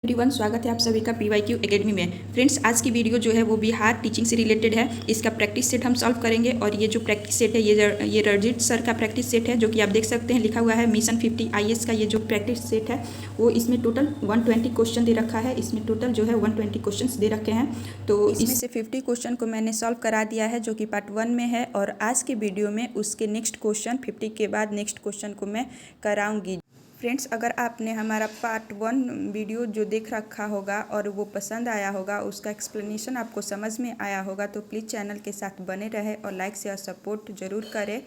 Everyone, स्वागत है आप सभी का PYQ एकेडमी में। फ्रेंड्स, आज की वीडियो जो है वो बिहार टीचिंग से रिलेटेड है। इसका प्रैक्टिस सेट हम सॉल्व करेंगे और ये जो प्रैक्टिस सेट है ये रणजीत सर का प्रैक्टिस सेट है, जो कि आप देख सकते हैं लिखा हुआ है मिशन 50 IAS का। ये जो प्रैक्टिस सेट है वो इसमें टोटल 120 क्वेश्चन दे रखा है। इसमें टोटल जो है 120 क्वेश्चन दे रखे हैं, तो इसमें से 50 क्वेश्चन को मैंने सॉल्व करा दिया है, जो कि पार्ट 1 में है। और आज के वीडियो में उसके नेक्स्ट क्वेश्चन 50 के बाद नेक्स्ट क्वेश्चन को मैं कराऊँगी। फ्रेंड्स, अगर आपने हमारा पार्ट 1 वीडियो जो देख रखा होगा और वो पसंद आया होगा, उसका एक्सप्लेनेशन आपको समझ में आया होगा, तो प्लीज़ चैनल के साथ बने रहे और लाइक शेयर सपोर्ट जरूर करें।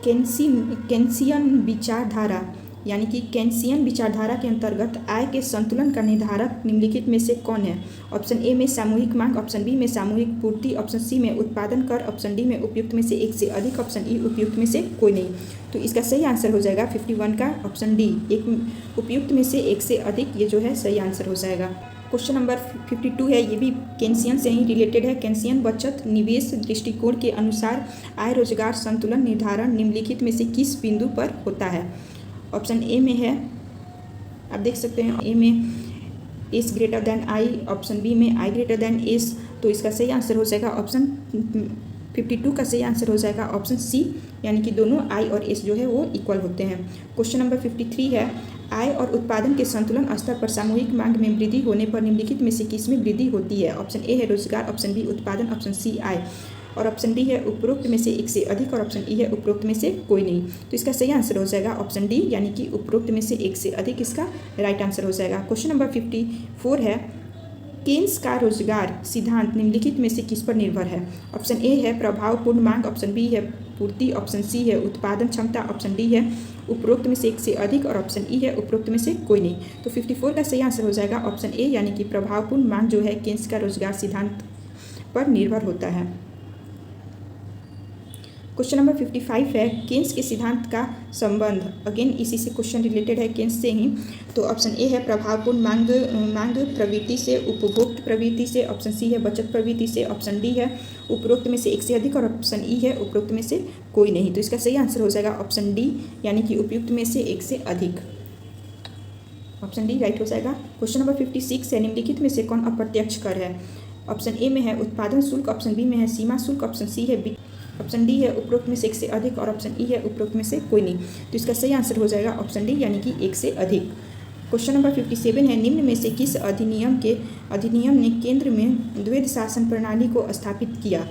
केंसियन विचारधारा यानी कि केंसियन विचारधारा के अंतर्गत आय के संतुलन का निर्धारक निम्नलिखित में से कौन है? ऑप्शन ए में सामूहिक मांग, ऑप्शन बी में सामूहिक पूर्ति, ऑप्शन सी में उत्पादन कर, ऑप्शन डी में उपयुक्त में से एक से अधिक, ऑप्शन ई उपयुक्त में से कोई नहीं। तो इसका सही आंसर हो जाएगा 51 का ऑप्शन डी, एक उपयुक्त में से एक से अधिक। ये जो है सही आंसर हो जाएगा। क्वेश्चन नंबर 52 है, ये भी केंसियन से ही रिलेटेड है। केंसियन बचत निवेश दृष्टिकोण के अनुसार आय रोजगार संतुलन निर्धारण निम्नलिखित में से किस बिंदु पर होता है? ऑप्शन ए में है, आप देख सकते हैं ए में S greater than I, option B में आई ग्रेटर देन एस। तो इसका सही आंसर हो जाएगा ऑप्शन 52 का सही आंसर हो जाएगा ऑप्शन सी, यानी कि दोनों आई और एस जो है वो इक्वल होते हैं। क्वेश्चन नंबर 53 है, आय और उत्पादन के संतुलन स्तर पर सामूहिक मांग में वृद्धि होने पर निम्नलिखित में से किस में वृद्धि होती है? ऑप्शन ए है रोजगार, ऑप्शन बी उत्पादन, ऑप्शन सी आय, और ऑप्शन डी है उपरोक्त में से एक से अधिक, और ऑप्शन ई है उपरोक्त में से कोई नहीं। तो इसका सही आंसर हो जाएगा ऑप्शन डी, यानी कि उपरोक्त में से एक से अधिक इसका राइट आंसर हो जाएगा। क्वेश्चन नंबर 54 है, केन्स का रोजगार सिद्धांत निम्नलिखित में से किस पर निर्भर है? ऑप्शन ए है प्रभावपूर्ण मांग, ऑप्शन बी है पूर्ति, ऑप्शन सी है उत्पादन क्षमता, ऑप्शन डी है उपरोक्त में से एक से अधिक, और ऑप्शन ई है उपरोक्त में से कोई नहीं। तो 54 का सही आंसर हो जाएगा ऑप्शन ए, यानी कि प्रभावपूर्ण मांग जो है केन्स का रोजगार सिद्धांत पर निर्भर होता है। क्वेश्चन नंबर 55 है, केन्स के सिद्धांत का संबंध, अगेन इसी से क्वेश्चन रिलेटेड है केन्स से ही। तो ऑप्शन ए है प्रभावपूर्ण मांग प्रवृत्ति से उपभोक्त प्रवृत्ति से, ऑप्शन सी है बचत प्रवृत्ति से, ऑप्शन डी है उपरोक्त में से एक से अधिक, और ऑप्शन ई है उपरोक्त में से कोई नहीं। तो इसका सही आंसर हो जाएगा ऑप्शन डी, यानी कि उपयुक्त में से एक से अधिक। ऑप्शन डी राइट हो जाएगा। क्वेश्चन नंबर 56 है, निम्नलिखित में से कौन अप्रत्यक्ष कर है? ऑप्शन ए में है उत्पादन शुल्क, ऑप्शन बी में है सीमा शुल्क, ऑप्शन सी है, ऑप्शन डी है उपरोक्त में से एक से अधिक, और ऑप्शन ई है उपरोक्त में से कोई नहीं। तो इसका सही आंसर हो जाएगा ऑप्शन डी, यानी कि एक से अधिक। क्वेश्चन नंबर 57 है, निम्न में से किस अधिनियम ने केंद्र में द्वैध शासन प्रणाली को स्थापित किया?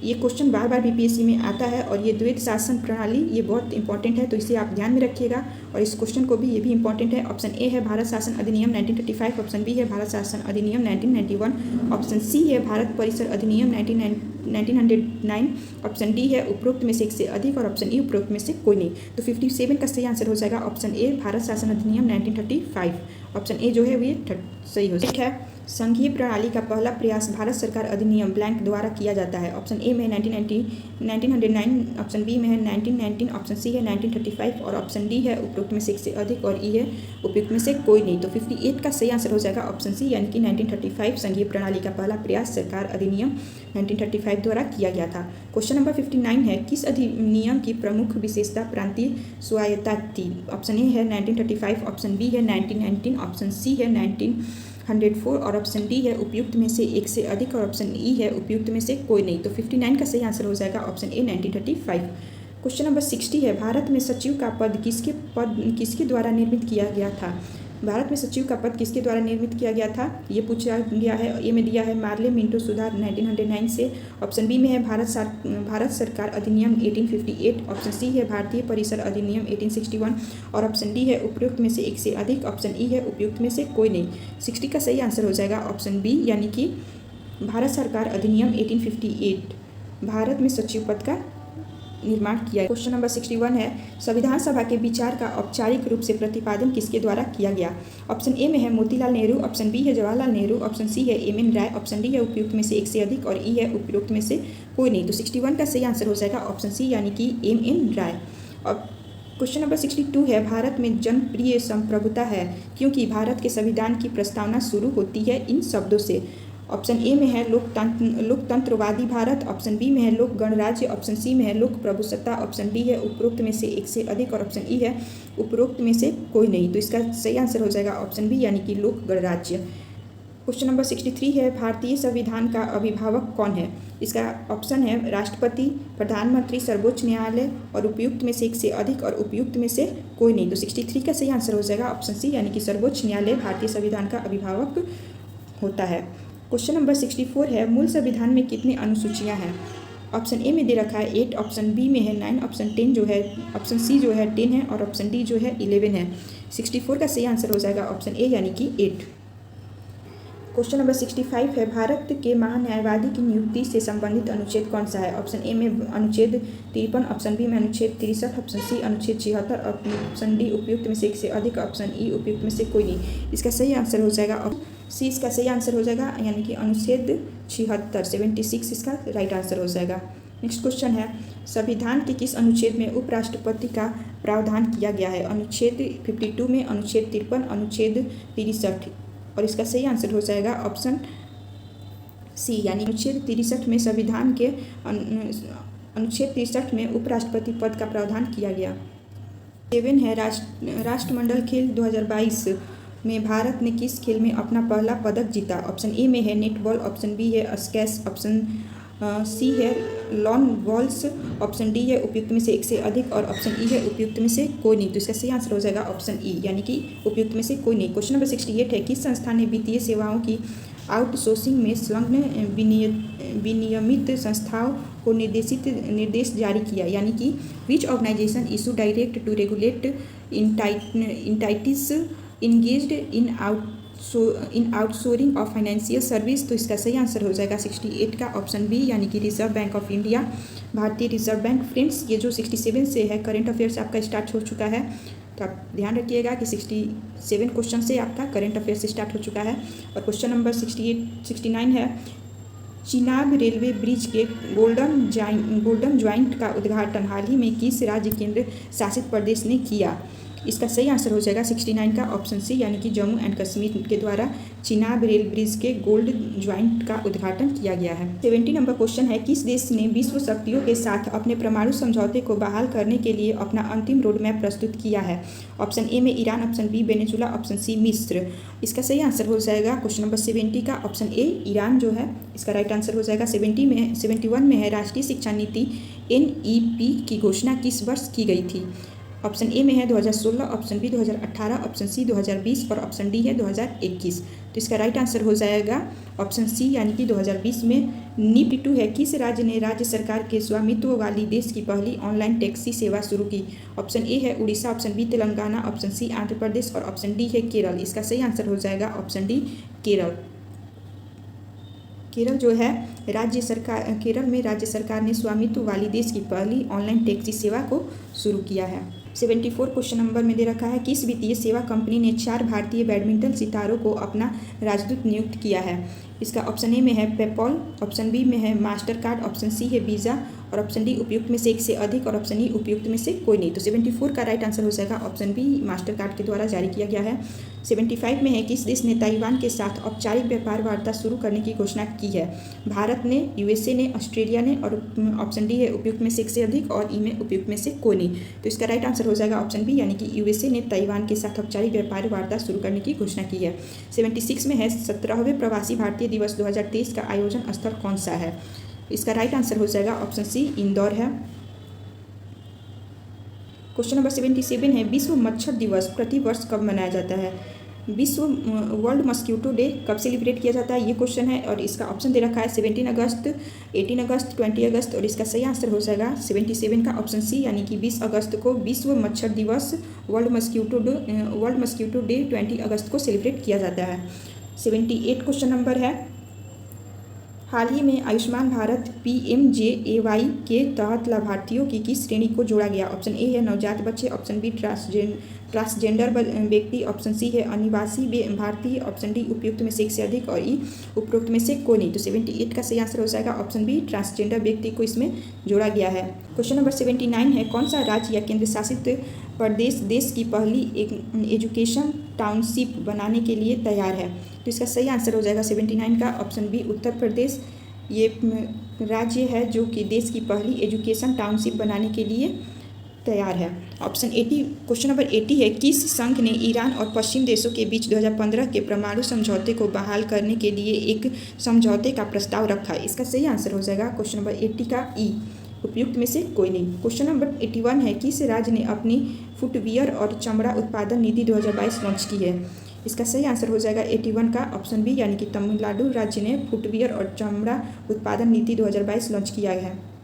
ये क्वेश्चन बार बार बीपीएससी में आता है, और ये द्वैध शासन प्रणाली ये बहुत इंपॉर्टेंट है, तो इसे आप ध्यान में रखिएगा। और इस क्वेश्चन को भी ये भी इंपॉर्टेंट है। ऑप्शन ए है भारत शासन अधिनियम 1935, ऑप्शन बी है भारत शासन अधिनियम 1991, ऑप्शन सी है भारत परिसर अधिनियम 1909, ऑप्शन डी है उपरोक्त में से एक से अधिक, और ऑप्शन ई उपरोक्त में से कोई नहीं। तो 57 का सही आंसर हो जाएगा ऑप्शन ए भारत शासन अधिनियम 1935। ऑप्शन ए जो है वो सही हो जाएगा। संघीय प्रणाली का पहला प्रयास भारत सरकार अधिनियम ब्लैंक द्वारा किया जाता है। ऑप्शन ए में 1909, ऑप्शन बी में है 1919, ऑप्शन सी है 1935, और ऑप्शन डी है उपरोक्त में से एक से अधिक, और ई है उपयुक्त में से कोई नहीं। तो 58 का सही आंसर हो जाएगा ऑप्शन सी, यानी कि 1935 संघीय प्रणाली का पहला प्रयास सरकार अधिनियम 1935 द्वारा किया गया था। क्वेश्चन नंबर 59 है, किस अधिनियम की प्रमुख विशेषता प्रांतीय स्वायत्तता थी? ऑप्शन ए है 1935, ऑप्शन बी है 1919, ऑप्शन सी है 1904, और ऑप्शन डी है उपयुक्त में से एक से अधिक, और ऑप्शन ई है उपयुक्त में से कोई नहीं। तो 59 का सही आंसर हो जाएगा ऑप्शन ए 1935। क्वेश्चन नंबर 60 है, भारत में सचिव का पद किसके द्वारा निर्मित किया गया था? भारत में सचिव का पद किसके द्वारा निर्मित किया गया था, ये पूछा गया है। ए में दिया है मार्ले मिंटो सुधार 1909 से, ऑप्शन बी में है भारत सरकार अधिनियम 1858, ऑप्शन सी है भारतीय परिसर अधिनियम 1861, और ऑप्शन डी है उपयुक्त में से एक से अधिक, ऑप्शन ई है उपयुक्त में से कोई नहीं। 60 का सही आंसर हो जाएगा ऑप्शन बी, यानी कि भारत सरकार अधिनियम 1858 भारत में सचिव पद का निर्माण किया। क्वेश्चन नंबर 61 है, संविधान सभा के विचार का औपचारिक रूप से प्रतिपादन किसके द्वारा किया गया? ऑप्शन ए में है मोतीलाल नेहरू, ऑप्शन बी है जवाहरलाल नेहरू, ऑप्शन सी है एम एन राय, ऑप्शन डी है उपयुक्त में से एक से अधिक, और ई है उपयुक्त में से कोई नहीं। तो 61 का सही आंसर हो जाएगा ऑप्शन सी, यानी कि एम एन राय। और क्वेश्चन नंबर 62 है, भारत में जनप्रिय संप्रभुता है क्योंकि भारत के संविधान की प्रस्तावना शुरू होती है इन शब्दों से। ऑप्शन ए में है लोकतंत्रवादी भारत, ऑप्शन बी में है लोक गणराज्य, ऑप्शन सी में है लोक प्रभुसत्ता, ऑप्शन डी है उपरोक्त में से एक से अधिक और ऑप्शन ई है उपरोक्त में से कोई नहीं। तो इसका सही आंसर हो जाएगा ऑप्शन बी यानी कि लोक गणराज्य। क्वेश्चन नंबर 63 है भारतीय संविधान का अभिभावक कौन है। इसका ऑप्शन है राष्ट्रपति, प्रधानमंत्री, सर्वोच्च न्यायालय और उपयुक्त में से एक से अधिक और उपयुक्त में से कोई नहीं। तो 63 का सही आंसर हो जाएगा ऑप्शन सी यानी कि सर्वोच्च न्यायालय भारतीय संविधान का अभिभावक होता है। क्वेश्चन नंबर 64 है मूल संविधान में कितनी अनुसूचियां हैं। ऑप्शन ए में दे रखा है 8, ऑप्शन बी में है 9, ऑप्शन 10 जो है ऑप्शन सी जो है 10 है और ऑप्शन डी जो है 11 है। 64 का सही आंसर हो जाएगा ऑप्शन ए यानी कि 8। क्वेश्चन नंबर 65 है भारत के महान्यायवादी की नियुक्ति से संबंधित अनुच्छेद कौन सा है। ऑप्शन ए में अनुच्छेद 53, ऑप्शन बी में अनुच्छेद 63, ऑप्शन सी अनुच्छेद 76, ऑप्शन डी उपयुक्त में से एक से अधिक, ऑप्शन ई उपयुक्त में से कोई नहीं। इसका सही आंसर हो जाएगा सी, इसका सही आंसर हो जाएगा यानी कि अनुच्छेद 76 76 इसका राइट आंसर हो जाएगा। नेक्स्ट क्वेश्चन है संविधान के किस अनुच्छेद में उपराष्ट्रपति का प्रावधान किया गया है। अनुच्छेद 52 में, अनुच्छेद 53, अनुच्छेद 63 और इसका सही आंसर हो जाएगा ऑप्शन सी यानी अनुच्छेद 63 में संविधान के अनुच्छेद 63 में उपराष्ट्रपति पद का प्रावधान किया गया। 7 है राष्ट्रमंडल खेल 2022 में भारत ने किस खेल में अपना पहला पदक जीता। ऑप्शन ए में है नेटबॉल, ऑप्शन बी है स्क्वैश, ऑप्शन सी है लॉन बॉल्स, ऑप्शन डी है उपयुक्त में से एक से अधिक और ऑप्शन ई है उपयुक्त में से कोई नहीं। तो इसका सही आंसर हो जाएगा ऑप्शन ई यानी कि उपयुक्त में से कोई नहीं। क्वेश्चन नंबर 68 है किस संस्थान ने वित्तीय सेवाओं की आउटसोर्सिंग में संलग्न विनियमित संस्थाओं को निर्देश जारी किया, यानी कि which organisation issue direct to regulate entities engaged in outsourcing of financial service. तो इसका सही आंसर हो जाएगा 68 का ऑप्शन बी यानी कि रिजर्व बैंक ऑफ इंडिया, भारतीय रिजर्व बैंक। फ्रेंड्स ये जो 67 से है करंट अफेयर्स आपका स्टार्ट हो चुका है, तो आप ध्यान रखिएगा कि 67 क्वेश्चन से आपका करंट अफेयर्स स्टार्ट हो चुका है। और क्वेश्चन नंबर 69 है चिनाब रेलवे ब्रिज के गोल्डन ज्वाइंट का उद्घाटन हाल ही में किस राज्य केंद्र शासित प्रदेश ने किया। इसका सही आंसर हो जाएगा 69 का ऑप्शन सी यानी कि जम्मू एंड कश्मीर के द्वारा चिनाब रेल ब्रिज के गोल्ड ज्वाइंट का उद्घाटन किया गया है। 70 नंबर क्वेश्चन है किस देश ने विश्व शक्तियों के साथ अपने परमाणु समझौते को बहाल करने के लिए अपना अंतिम रोड मैप प्रस्तुत किया है। ऑप्शन ए में Iran, option B Venezuela, option C मिस्र। इसका सही आंसर हो जाएगा क्वेश्चन नंबर 70 का ऑप्शन ए ईरान जो है इसका राइट आंसर हो जाएगा। 71 में है राष्ट्रीय शिक्षा नीति NEP की घोषणा किस वर्ष की गई थी। ऑप्शन ए में है 2016, ऑप्शन बी 2018, ऑप्शन सी 2020 और ऑप्शन डी है 2021। तो इसका राइट आंसर हो जाएगा ऑप्शन सी यानी कि 2020 में। NEP 2 है किस राज्य ने राज्य सरकार के स्वामित्व वाली देश की पहली ऑनलाइन टैक्सी सेवा शुरू की। ऑप्शन ए है Orissa, option B Telangana, option C Andhra Pradesh और ऑप्शन डी है केरल। इसका सही आंसर हो जाएगा ऑप्शन डी केरल। केरल जो है केरल में राज्य सरकार ने स्वामित्व वाली देश की पहली ऑनलाइन टैक्सी सेवा को शुरू किया है। 74 क्वेश्चन नंबर में दे रखा है किस वित्तीय सेवा कंपनी ने 4 भारतीय बैडमिंटन सितारों को अपना राजदूत नियुक्त किया है। इसका ऑप्शन ए में है पेपॉल, ऑप्शन बी में है मास्टर कार्ड, ऑप्शन सी है वीज़ा और ऑप्शन डी उपयुक्त में से एक से अधिक और ऑप्शन ई उपयुक्त में से कोई नहीं। तो 74 का राइट आंसर हो जाएगा ऑप्शन बी मास्टर कार्ड के द्वारा जारी किया गया है। 75 में है किस देश ने ताइवान के साथ औपचारिक व्यापार वार्ता शुरू करने की घोषणा की है। भारत ने, USA ने, ऑस्ट्रेलिया ने और ऑप्शन डी है उपयुक्त में से एक से अधिक और ई में उपयुक्त में से कोई नहीं। तो इसका राइट आंसर हो जाएगा ऑप्शन बी यानी कि USA ने ताइवान के साथ औपचारिक व्यापार वार्ता शुरू करने की घोषणा की है। 76 में है 17वें प्रवासी भारतीय दिवस 2023 का आयोजन स्थल कौन सा है। इसका राइट आंसर हो जाएगा ऑप्शन सी इंदौर है। क्वेश्चन नंबर 77 है विश्व मच्छर दिवस प्रति वर्ष कब मनाया जाता है। वर्ल्ड मस्क्यूटो डे कब सेलिब्रेट किया जाता है ये क्वेश्चन है और इसका ऑप्शन दे रखा है 17 अगस्त, 18 अगस्त, 20 अगस्त और इसका सही आंसर हो जाएगा 77 का ऑप्शन सी यानी कि 20 अगस्त को विश्व मच्छर दिवस वर्ल्ड मस्क्यूटो डे 20 अगस्त को सेलिब्रेट किया जाता है। 78 क्वेश्चन नंबर है हाल ही में आयुष्मान भारत PMJAY के तहत लाभार्थियों की किस श्रेणी को जोड़ा गया। ऑप्शन ए है नवजात बच्चे, ऑप्शन बी ट्रांसजेंडर व्यक्ति, ऑप्शन सी है अनिवासी भारतीय, ऑप्शन डी उपयुक्त में से एक से अधिक और ई उपरोक्त में से कोई नहीं। तो 78 का सही आंसर हो जाएगा ऑप्शन बी ट्रांसजेंडर व्यक्ति को इसमें जोड़ा गया है। क्वेश्चन नंबर 79 है कौन सा राज्य या केंद्र शासित प्रदेश देश की पहली एजुकेशन टाउनशिप बनाने के लिए तैयार है। तो इसका सही आंसर हो जाएगा 79 का ऑप्शन बी उत्तर प्रदेश। ये राज्य है जो कि देश की पहली एजुकेशन टाउनशिप बनाने के लिए तैयार है। ऑप्शन 80 क्वेश्चन नंबर 80 है, किस संघ ने ईरान और पश्चिम देशों के बीच 2015 के परमाणु समझौते को बहाल करने के लिए एक समझौते का प्रस्ताव रखा? इसका सही आंसर हो जाएगा क्वेश्चन नंबर 80 का ई, उपयुक्त में से कोई नहीं। क्वेश्चन नंबर 81 है, किस राज्य ने अपनी फुटवियर और चमड़ा उत्पादन नीति 2022 लॉन्च की है? इसका सही आंसर हो जाएगा 81 का ऑप्शन बी, यानी कि तमिलनाडु राज्य ने फुटवियर और चमड़ा उत्पादन नीति 2022 लॉन्च किया है।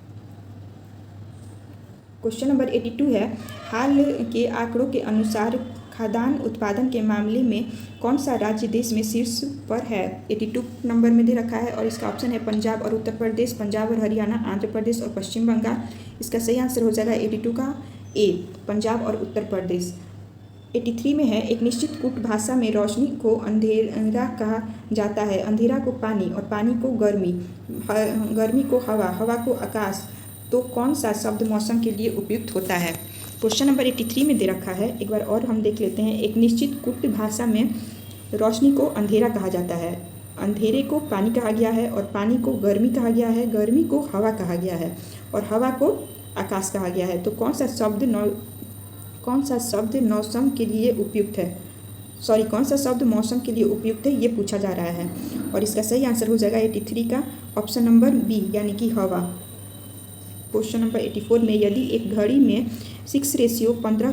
क्वेश्चन नंबर 82 है, हाल के आंकड़ों के अनुसार खाद्यान्न उत्पादन के मामले में कौन सा राज्य देश में शीर्ष पर है? 82 नंबर में दे रखा है और इसका ऑप्शन है पंजाब और उत्तर प्रदेश, पंजाब और हरियाणा, आंध्र प्रदेश और पश्चिम बंगाल। इसका सही आंसर हो जाएगा 82 का ए, पंजाब और उत्तर प्रदेश। 83 में है, एक निश्चित कूट भाषा में रोशनी को अंधेरा कहा जाता है, अंधेरा को पानी और पानी को गर्मी, गर्मी को हवा, हवा को आकाश। तो कौन सा शब्द मौसम के लिए उपयुक्त होता है? क्वेश्चन नंबर 83 में दे रखा है, एक बार और हम देख लेते हैं। एक निश्चित कूट भाषा में रोशनी को अंधेरा कहा जाता है, अंधेरे को पानी कहा गया है और पानी को गर्मी कहा गया है, गर्मी को हवा कहा गया है और हवा को आकाश कहा गया है। तो कौन सा शब्द मौसम के लिए उपयुक्त है? कौन सा शब्द मौसम के लिए उपयुक्त है, ये पूछा जा रहा है और इसका सही आंसर हो जाएगा 83 का ऑप्शन नंबर बी, यानी कि हवा। क्वेश्चन नंबर 84 में, यदि एक घड़ी में 6:15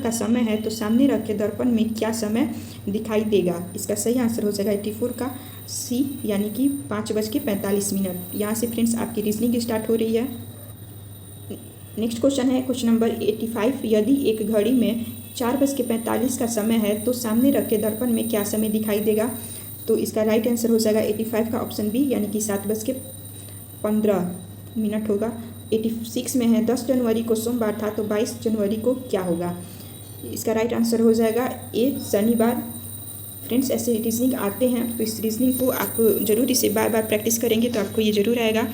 का समय है तो सामने रखे दर्पण में क्या समय दिखाई देगा? इसका सही आंसर हो जाएगा 84 का सी, यानी कि 5:45। यहाँ से फ्रेंड्स आपकी रीजनिंग स्टार्ट हो रही है। नेक्स्ट क्वेश्चन है क्वेश्चन नंबर 85, यदि एक घड़ी में 4:45 का समय है तो सामने रखे दर्पण में क्या समय दिखाई देगा? तो इसका राइट आंसर हो जाएगा 85 का ऑप्शन बी, यानी कि 7:15 होगा। 86 में है, 10 जनवरी को सोमवार था तो 22 जनवरी को क्या होगा? इसका राइट आंसर हो जाएगा ए, शनिवार। फ्रेंड्स, ऐसे रीजनिंग आते हैं तो इस रीजनिंग को आप जरूर इसे बार बार प्रैक्टिस करेंगे तो आपको ये जरूर आएगा।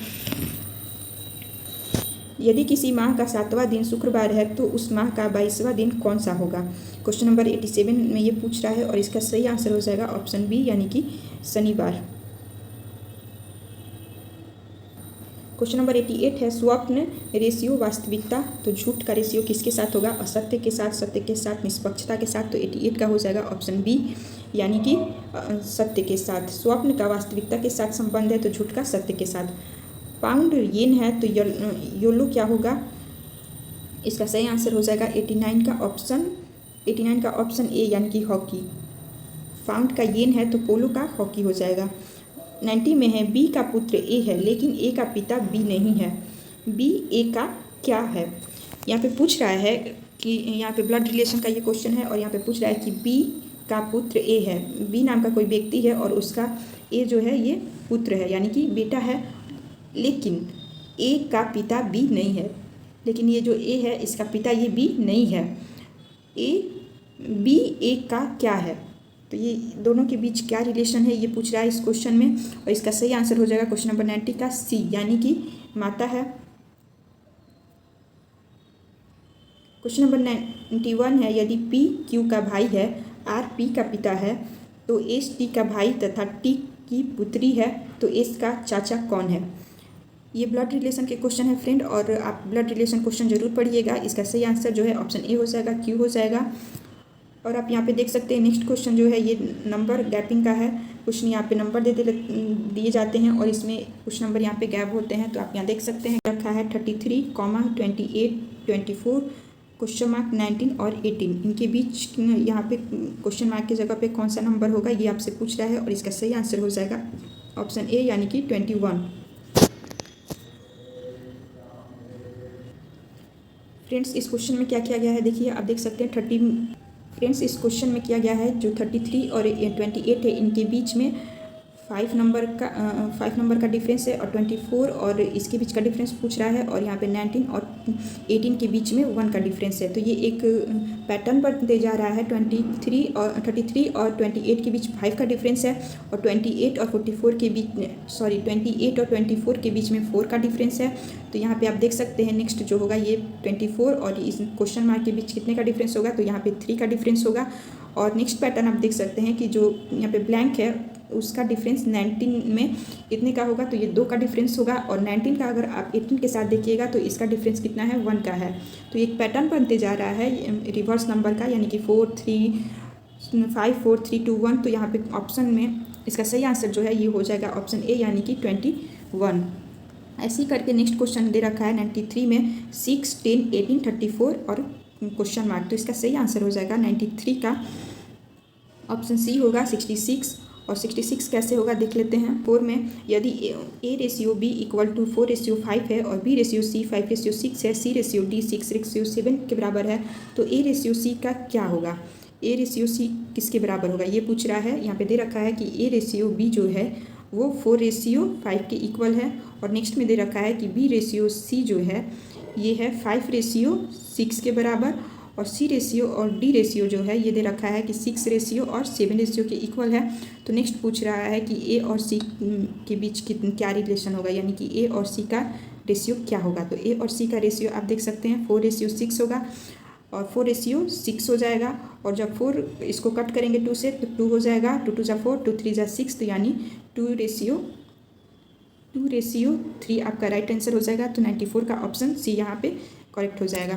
यदि किसी माह का 7वां दिन शुक्रवार है तो उस माह का 22वां दिन कौन सा होगा? क्वेश्चन नंबर 87 में ये पूछ रहा है और इसका सही आंसर हो जाएगा ऑप्शन बी, यानी कि शनिवार। क्वेश्चन नंबर 88 है, स्वप्न रेशियो वास्तविकता, तो झूठ का रेशियो किसके साथ होगा? असत्य के साथ, सत्य के साथ, निष्पक्षता के साथ। तो 88 का हो जाएगा ऑप्शन बी, यानी कि सत्य के साथ। स्वप्न का वास्तविकता के साथ संबंध है तो झूठ का सत्य के साथ। पाउंड येन है तो योलो क्या होगा? इसका सही आंसर हो जाएगा 89 का ऑप्शन ए, यानी कि हॉकी। पाउंड का येन है तो पोलो का हॉकी हो जाएगा। 90 में है, बी का पुत्र ए है लेकिन ए का पिता बी नहीं है, बी ए का क्या है? यहाँ पे पूछ रहा है कि यहाँ पे ब्लड रिलेशन का ये क्वेश्चन है और यहाँ पे पूछ रहा है कि बी का पुत्र ए है, बी नाम का कोई व्यक्ति है और उसका ए जो है ये पुत्र है, यानी कि बेटा है, लेकिन ए का पिता बी नहीं है। लेकिन ये जो ए है इसका पिता ये बी नहीं है। बी ए का क्या है? तो ये दोनों के बीच क्या रिलेशन है ये पूछ रहा है इस क्वेश्चन में और इसका सही आंसर हो जाएगा क्वेश्चन नंबर 90 का सी, यानी कि माता है। क्वेश्चन नंबर 91 है, यदि पी क्यू का भाई है, आर पी का पिता है तो एस टी का भाई तथा टी की पुत्री है तो एस का चाचा कौन है? ये ब्लड रिलेशन के क्वेश्चन है फ्रेंड और आप ब्लड रिलेशन क्वेश्चन जरूर पढ़िएगा। इसका सही आंसर जो है ऑप्शन ए हो जाएगा, क्यू हो जाएगा। और आप यहाँ पे देख सकते हैं नेक्स्ट क्वेश्चन जो है ये नंबर गैपिंग का है। कुछ यहाँ पे नंबर दिए जाते हैं और इसमें कुछ नंबर यहाँ पे गैप होते हैं, तो आप यहाँ देख सकते हैं रखा है 33, 28, 24, क्वेश्चन मार्क 19 और 18। इनके बीच यहाँ पे क्वेश्चन मार्क की जगह पे कौन सा नंबर होगा ये आपसे पूछ रहा है और इसका सही आंसर हो जाएगा ऑप्शन ए, यानी कि 21। फ्रेंड्स, इस क्वेश्चन में क्या किया गया है देखिए, आप देख सकते हैं फ्रेंड्स इस क्वेश्चन में किया गया है जो 33 और 28 है इनके बीच में 5 नंबर का डिफरेंस है और 24 और इसके बीच का डिफरेंस पूछ रहा है और यहाँ पे 19 और 18 के बीच में 1 का डिफरेंस है। तो ये एक पैटर्न पर दे जा रहा है। 33 और 28 के बीच 5 का डिफरेंस है और 28 और 24 के बीच में 4 का डिफरेंस है। तो यहाँ पे आप देख सकते हैं नेक्स्ट जो होगा ये 24 और इस क्वेश्चन मार्क के बीच कितने का डिफरेंस होगा? तो यहाँ पे 3 का डिफरेंस होगा और नेक्स्ट पैटर्न आप देख सकते हैं कि जो यहाँ पे ब्लैंक है उसका डिफरेंस 19 में इतने का होगा, तो ये 2 का डिफरेंस होगा। और 19 का अगर आप 18 के साथ देखिएगा तो इसका डिफरेंस कितना है, 1 का है। तो एक पैटर्न बनते जा रहा है रिवर्स नंबर का, यानी कि 4 3 5 4 3 2 1। तो यहाँ पे ऑप्शन में इसका सही आंसर जो है ये हो जाएगा ऑप्शन ए, यानी कि 21। ऐसे ही करके नेक्स्ट क्वेश्चन दे रखा है 93 में 6 10 18 34 और क्वेश्चन मार्क। तो इसका सही आंसर हो जाएगा 93 का ऑप्शन सी होगा 66। और 66 कैसे होगा देख लेते हैं। 4 में यदि A ratio B equal to 4:5 है और B रेशियो C 5:6 है, C रेशियो D 6:7 के बराबर है, तो A रेशियो C का क्या होगा। A रेशियो C किसके बराबर होगा ये पूछ रहा है। यहाँ पे दे रखा है कि A रेशियो B जो है वो 4:5 के इक्वल है। और नेक्स्ट में दे रखा है कि B रेशियो C जो है ये है 5:6 के बराबर। और C रेशियो और D रेशियो जो है ये दे रखा है कि 6 रेशियो और 7 रेशियो के इक्वल है। तो नेक्स्ट पूछ रहा है कि A और C के बीच क्या रिलेशन होगा, यानी कि A और C का रेशियो क्या होगा। तो A और C का रेशियो आप देख सकते हैं 4:6 होगा और 4:6 हो जाएगा। और जब 4 इसको कट करेंगे 2 से तो 2 हो जाएगा, 2 2 4 2 3 6, तो यानी 2:3 आपका राइट आंसर हो जाएगा। तो 94 का ऑप्शन सी यहाँ पे करेक्ट हो जाएगा।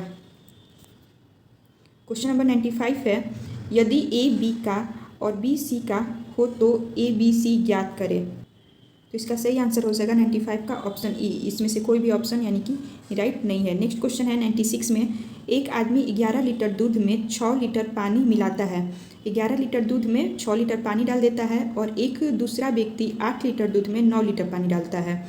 क्वेश्चन नंबर 95 है यदि A B का और B C का हो तो A B C ज्ञात करें। तो इसका सही आंसर हो जाएगा 95 का ऑप्शन ई। इसमें से कोई भी ऑप्शन यानी कि राइट नहीं है। नेक्स्ट क्वेश्चन है 96 में एक आदमी 11 लीटर दूध में 6 लीटर पानी मिलाता है। 11 लीटर दूध में 6 लीटर पानी डाल देता है और एक दूसरा व्यक्ति 8 लीटर दूध में 9 लीटर पानी डालता है,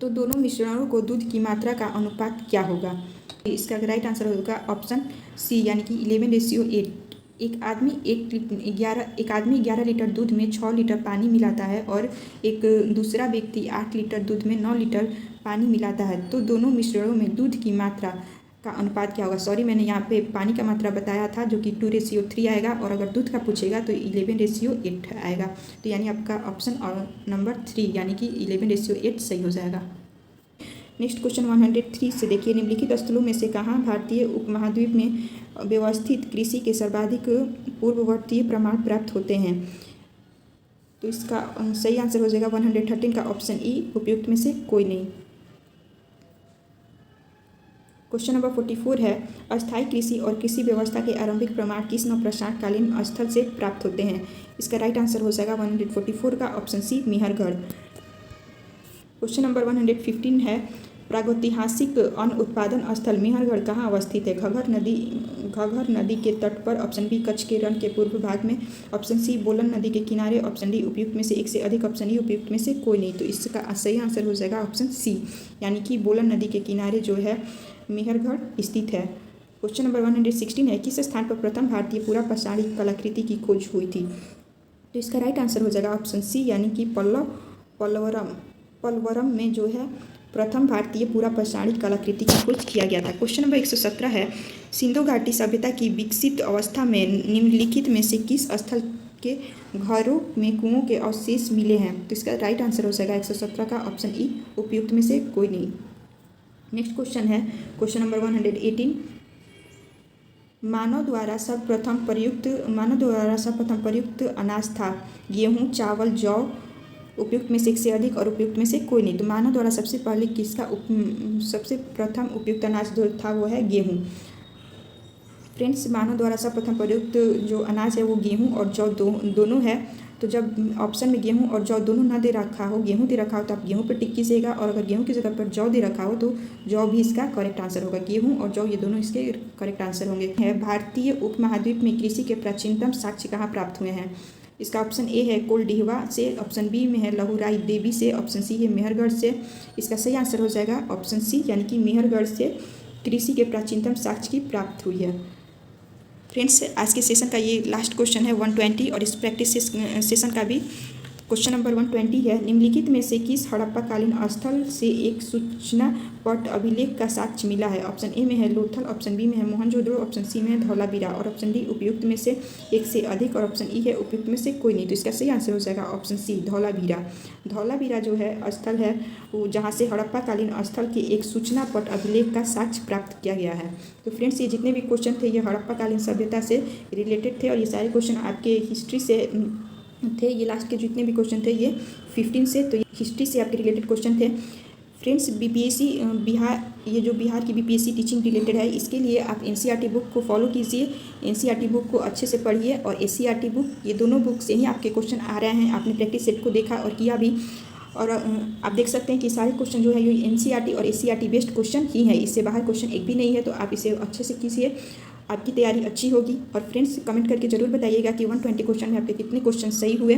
तो दोनों मिश्रणों को दूध की मात्रा का अनुपात क्या होगा। इसका राइट आंसर होगा ऑप्शन सी, यानी कि 11:8। एक आदमी 11 लीटर दूध में 6 लीटर पानी मिलाता है और एक दूसरा व्यक्ति 8 लीटर दूध में 9 लीटर पानी मिलाता है, तो दोनों मिश्रणों में दूध की मात्रा का अनुपात क्या होगा। सॉरी, मैंने यहाँ पे पानी का मात्रा बताया था जो कि 2:3 आएगा, और अगर दूध का पूछेगा तो 11:8 आएगा। तो यानी आपका ऑप्शन नंबर 3 यानी कि 11:8 सही हो जाएगा। नेक्स्ट क्वेश्चन 103 से देखिए, निम्नलिखित स्थलों में से कहाँ भारतीय उपमहाद्वीप में व्यवस्थित कृषि के सर्वाधिक पूर्ववर्तीय प्रमाण प्राप्त होते हैं। तो इसका सही आंसर हो जाएगा 113 का ऑप्शन ई, उपयुक्त में से कोई नहीं। क्वेश्चन नंबर 44 है अस्थायी कृषि और कृषि व्यवस्था के आरंभिक प्रमाण किस नवप्रशांतकालीन स्थल से प्राप्त होते हैं। इसका राइट आंसर हो जाएगा 144 का option C, Mehrgarh. Question number 115 है प्रागैतिहासिक अन्न उत्पादन स्थल मेहरगढ़ कहाँ अवस्थित है। घग्गर नदी के तट पर, ऑप्शन बी कच्छ के रण के पूर्व भाग में, ऑप्शन सी बोलन नदी के किनारे, ऑप्शन डी उपयुक्त में से एक से अधिक, ऑप्शन ई उपयुक्त में से कोई नहीं। तो इसका सही आंसर हो जाएगा ऑप्शन सी, यानी कि बोलन नदी के किनारे जो है मेहरगढ़ स्थित है। क्वेश्चन नंबर 116 है किस स्थान पर प्रथम भारतीय पूरा पाषाणी कलाकृति की खोज हुई थी। तो इसका राइट आंसर हो जाएगा ऑप्शन सी, यानी कि पल्वरम में जो है प्रथम भारतीय पूरा पाषाणी कलाकृति की खोज किया गया था। क्वेश्चन नंबर 117 है सिंधु घाटी सभ्यता की विकसित अवस्था में निम्नलिखित में से किस स्थल के घरों में कुओं के अवशेष मिले हैं। तो इसका राइट आंसर हो जाएगा 117 का ऑप्शन ई, उपयुक्त में से कोई नहीं। नेक्स्ट क्वेश्चन है क्वेश्चन नंबर 118 मानव द्वारा सर्वप्रथम प्रयुक्त अनाज था गेहूँ, चावल, जौ, उपयुक्त में से एक से अधिक और उपयुक्त में से कोई नहीं। तो मानव द्वारा सबसे प्रथम उपयुक्त अनाज जो था वो है गेहूँ। फ्रेंड्स, मानव द्वारा सर्वप्रथम प्रयुक्त जो अनाज है वो गेहूँ और जौ दोनों है। तो जब ऑप्शन में गेहूँ और जौ दोनों ना दे रखा हो, गेहूँ दे रखा हो तो आप गेहूँ पर टिक कीजिएगा, और अगर गेहूँ की जगह पर जौ दे रखा हो तो जौ भी इसका करेक्ट आंसर होगा। गेहूँ और जौ ये दोनों इसके करेक्ट आंसर होंगे। भारतीय उपमहाद्वीप में कृषि के प्राचीनतम साक्ष्य कहाँ प्राप्त हुए हैं। इसका ऑप्शन ए है कोलडीहवा से, ऑप्शन बी में है लहुराई देवी से, ऑप्शन सी है मेहरगढ़ से। इसका सही आंसर हो जाएगा ऑप्शन सी, यानी कि मेहरगढ़ से कृषि के प्राचीनतम साक्ष्य की प्राप्त हुई है। फ्रेंड्स, आज के सेशन का ये लास्ट क्वेश्चन है 120, और इस प्रैक्टिस सेशन का भी क्वेश्चन नंबर 120 है, निम्नलिखित में से किस हड़प्पाकालीन स्थल से एक सूचना पट अभिलेख का साक्ष्य मिला है? ऑप्शन ए में है लोथल, ऑप्शन बी में है मोहनजोदड़ो, ऑप्शन सी में है धौलावीरा और ऑप्शन डी उपयुक्त में से एक से अधिक और ऑप्शन ई है उपयुक्त में से कोई नहीं। तो इसका सही आंसर हो जाएगा ऑप्शन सी धौलावीरा। धौलावीरा जो है स्थल है वो जहाँ से हड़प्पाकालीन स्थल के एक सूचना पट अभिलेख का साक्ष्य प्राप्त किया गया है। तो फ्रेंड्स, ये जितने भी क्वेश्चन थे ये हड़प्पाकालीन सभ्यता से रिलेटेड थे और ये सारे क्वेश्चन आपके हिस्ट्री से थे। ये लास्ट के जितने भी क्वेश्चन थे ये 15 से, तो ये हिस्ट्री से आपके रिलेटेड क्वेश्चन थे। फ्रेंड्स, बीपीएससी बिहार, ये जो बिहार की बीपीएससी टीचिंग रिलेटेड है, इसके लिए आप एनसीईआरटी बुक को फॉलो कीजिए, एनसीईआरटी बुक को अच्छे से पढ़िए और एससीईआरटी बुक, ये दोनों बुक से ही आपके क्वेश्चन आ रहे हैं। आपने प्रैक्टिस सेट को देखा और किया भी, और आप देख सकते हैं कि सारे क्वेश्चन जो है ये एनसीईआरटी और एससीईआरटी बेस्ड क्वेश्चन ही है, इससे बाहर क्वेश्चन एक भी नहीं है। तो आप इसे अच्छे से कीजिए, आपकी तैयारी अच्छी होगी। और फ्रेंड्स, कमेंट करके जरूर बताइएगा कि 120 क्वेश्चन में आपके कितने क्वेश्चन सही हुए।